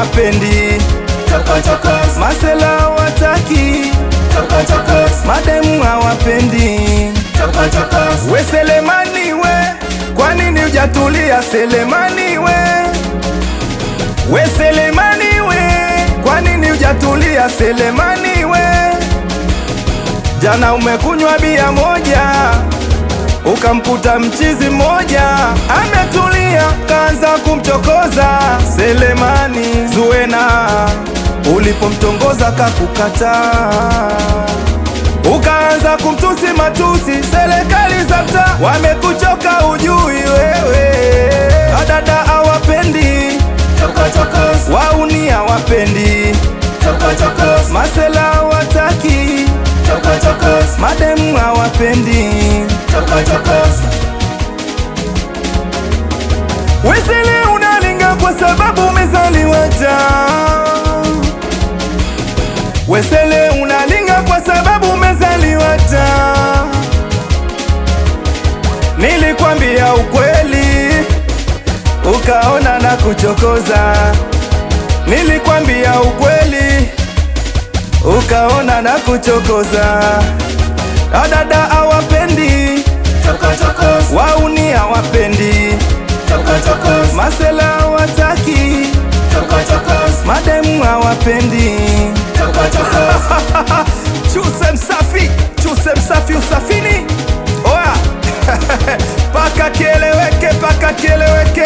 hawapendi, masela wataki, mademu hawapendi. We Selemani we, kwa nini hujatulia Selemani we? We Selemani we, kwa nini hujatulia Selemani we? Jana umekunywa bia moja, ukamkuta mchizi mmoja ametulia, kaanza kumchokoza Selemani. Zuena ulipomtongoza kakukataa, ukaanza kumtusi matusi. Serikali za mtaa wamekuchoka, ujui wewe. Adada hawapendi, wauni hawapendi, masela wataki, mademu hawapendi. Wesele unalinga kwa sababu umezaliwa jana. Wesele unalinga kwa sababu umezaliwa jana. Nilikwambia ukweli, ukaona na kuchokoza. Nilikwambia ukweli, ukaona na kuchokoza. Adada hawapendi, wauni hawapendi, masela wataki, mademu hawapendi. Chuse msafi usafini. Oya paka kieleweke, paka kieleweke.